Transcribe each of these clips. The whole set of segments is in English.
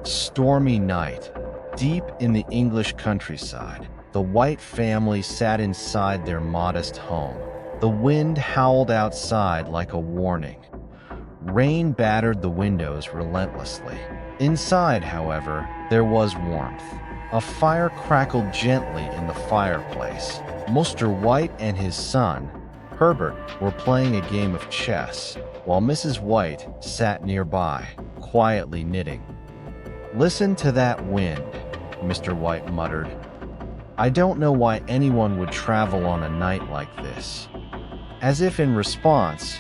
stormy night. Deep in the English countryside, the White family sat inside their modest home. The wind howled outside like a warning. Rain battered the windows relentlessly. Inside, however, there was warmth. A fire crackled gently in the fireplace. Mr. White and his son, Herbert, were playing a game of chess, while Mrs. White sat nearby, quietly knitting. "Listen to that wind," Mr. White muttered. "I don't know why anyone would travel on a night like this." As if in response,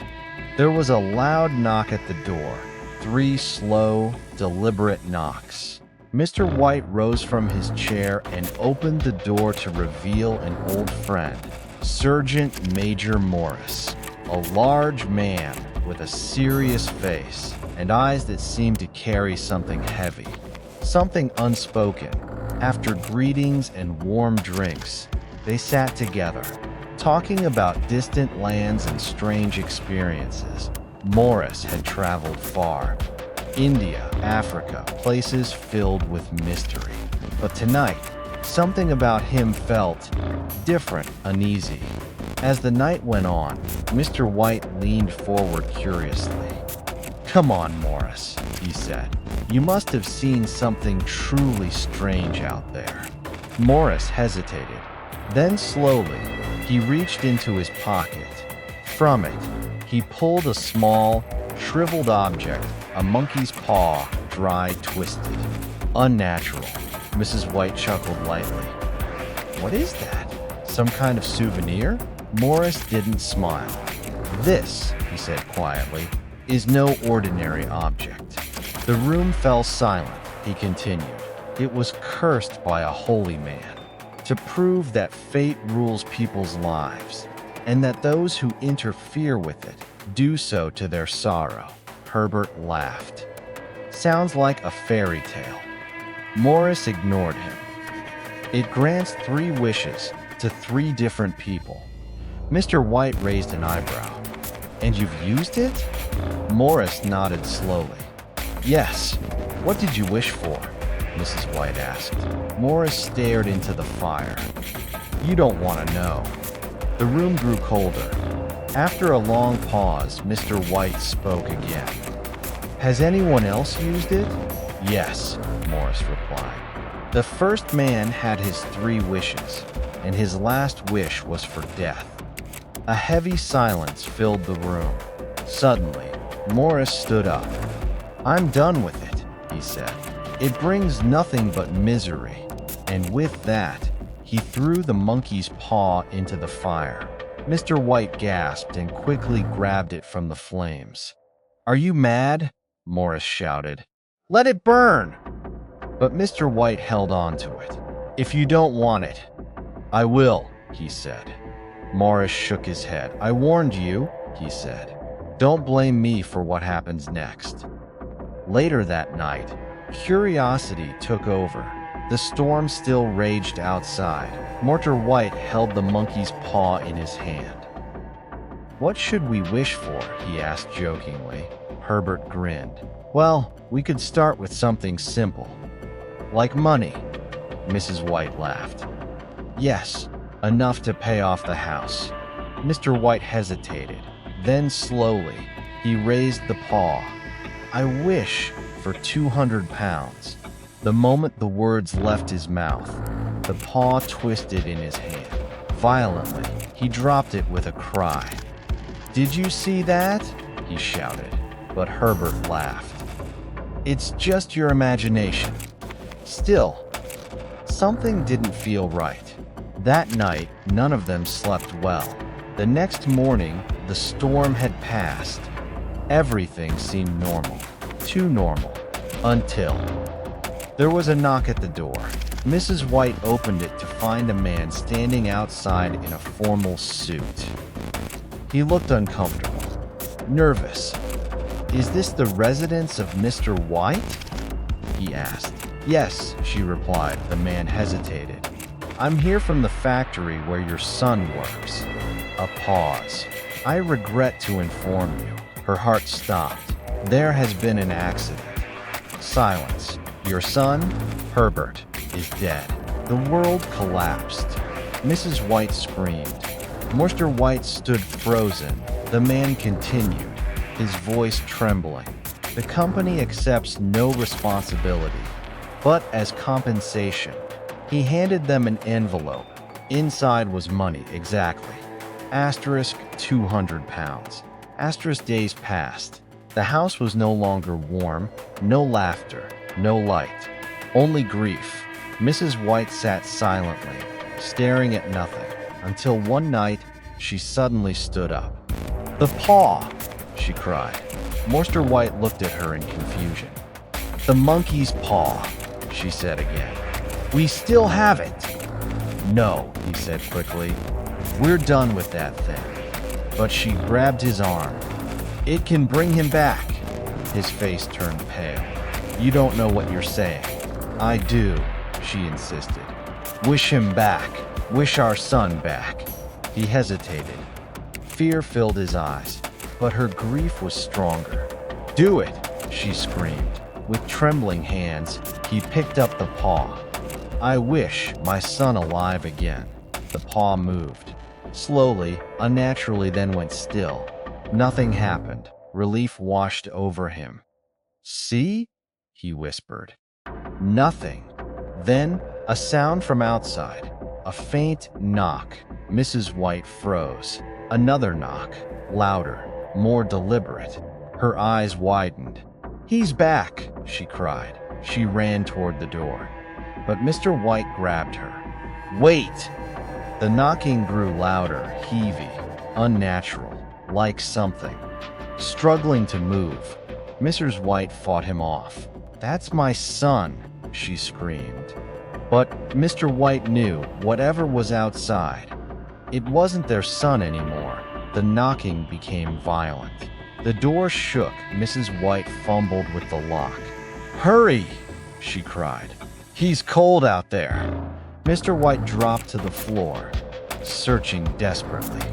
there was a loud knock at the door. 3 slow, deliberate knocks. Mr. White rose from his chair and opened the door to reveal an old friend, Sergeant Major Morris, a large man with a serious face and eyes that seemed to carry something heavy, something unspoken. After greetings and warm drinks, they sat together, talking about distant lands and strange experiences. Morris had traveled far. India, Africa, places filled with mystery. But tonight, something about him felt different, uneasy. As the night went on, Mr. White leaned forward curiously. "Come on, Morris," he said. "You must have seen something truly strange out there." Morris hesitated. Then slowly, he reached into his pocket. From it, he pulled a small, shriveled object, a monkey's paw, dry, twisted. "Unnatural," Mrs. White chuckled lightly. "What is that? Some kind of souvenir?" Morris didn't smile. "This," he said quietly, "is no ordinary object." The room fell silent, he continued. "It was cursed by a holy man, to prove that fate rules people's lives, and that those who interfere with it do so to their sorrow." Herbert laughed. "Sounds like a fairy tale." Morris ignored him. "It grants 3 wishes to 3 different people." Mr. White raised an eyebrow. "And you've used it?" Morris nodded slowly. "Yes. What did you wish for?" Mrs. White asked. Morris stared into the fire. "You don't want to know." The room grew colder. After a long pause, Mr. White spoke again. "Has anyone else used it?" "Yes," Morris replied. "The first man had his 3 wishes, and his last wish was for death." A heavy silence filled the room. Suddenly, Morris stood up. "I'm done with it," he said. "It brings nothing but misery." And with that, he threw the monkey's paw into the fire. Mr. White gasped and quickly grabbed it from the flames. "Are you mad?" Morris shouted. "Let it burn!" But Mr. White held on to it. "If you don't want it." "I will," he said. Morris shook his head. "I warned you," he said. "Don't blame me for what happens next." Later that night, curiosity took over. The storm still raged outside. Mr. White held the monkey's paw in his hand. "What should we wish for?" he asked jokingly. Herbert grinned. "Well, we could start with something simple. Like money." Mrs. White laughed. "Yes, enough to pay off the house." Mr. White hesitated. Then slowly, he raised the paw. "I wish for 200 pounds. The moment the words left his mouth, the paw twisted in his hand. Violently, he dropped it with a cry. "Did you see that?" he shouted, but Herbert laughed. "It's just your imagination." Still, something didn't feel right. That night, none of them slept well. The next morning, the storm had passed. Everything seemed normal, too normal, until there was a knock at the door. Mrs. White opened it to find a man standing outside in a formal suit. He looked uncomfortable, nervous. "Is this the residence of Mr. White?" he asked. "Yes," she replied. The man hesitated. "I'm here from the factory where your son works." A pause. "I regret to inform you." Her heart stopped. "There has been an accident." Silence. Your son, Herbert, is dead." The world collapsed. Mrs. White screamed. Mr. White stood frozen. The man continued, his voice trembling. "The company accepts no responsibility, but as compensation." He handed them an envelope. Inside was money, exactly. Asterisk 200 pounds. Asterisk days passed. The house was no longer warm, no laughter, no light, only grief. Mrs. White sat silently, staring at nothing, until one night she suddenly stood up. "The paw!" she cried. Mr. White looked at her in confusion. "The monkey's paw," she said again. "We still have it." "No," he said quickly. "We're done with that thing." But she grabbed his arm. "It can bring him back." His face turned pale. "You don't know what you're saying." "I do," she insisted. "Wish him back. Wish our son back." He hesitated. Fear filled his eyes, but her grief was stronger. "Do it," she screamed. With trembling hands, he picked up the paw. "I wish my son alive again." The paw moved. Slowly, unnaturally, then went still. Nothing happened. Relief washed over him. "See?" he whispered. Nothing. Then, a sound from outside. A faint knock. Mrs. White froze. Another knock. Louder. More deliberate. Her eyes widened. "He's back!" she cried. She ran toward the door. But Mr. White grabbed her. "Wait!" The knocking grew louder, heavy, unnatural, like something struggling to move. Mrs. White fought him off. "That's my son," she screamed. But Mr. White knew whatever was outside. It wasn't their son anymore. The knocking became violent. The door shook. Mrs. White fumbled with the lock. "Hurry!" she cried. "He's cold out there." Mr. White dropped to the floor, searching desperately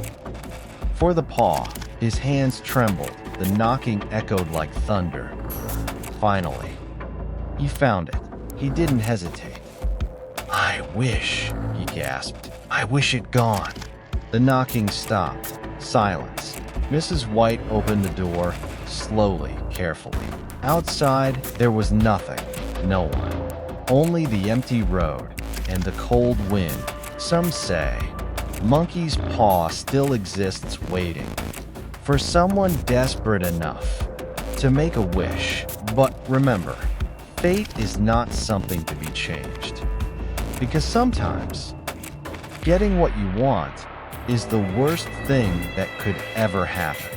for the paw. His hands trembled. The knocking echoed like thunder. Finally, he found it. He didn't hesitate. "I wish," he gasped. "I wish it gone." The knocking stopped. Silence. Mrs. White opened the door, slowly, carefully. Outside, there was nothing. No one. Only the empty road and the cold wind. Some say Monkey's Paw still exists, waiting for someone desperate enough to make a wish. But remember, fate is not something to be changed. Because sometimes, getting what you want is the worst thing that could ever happen.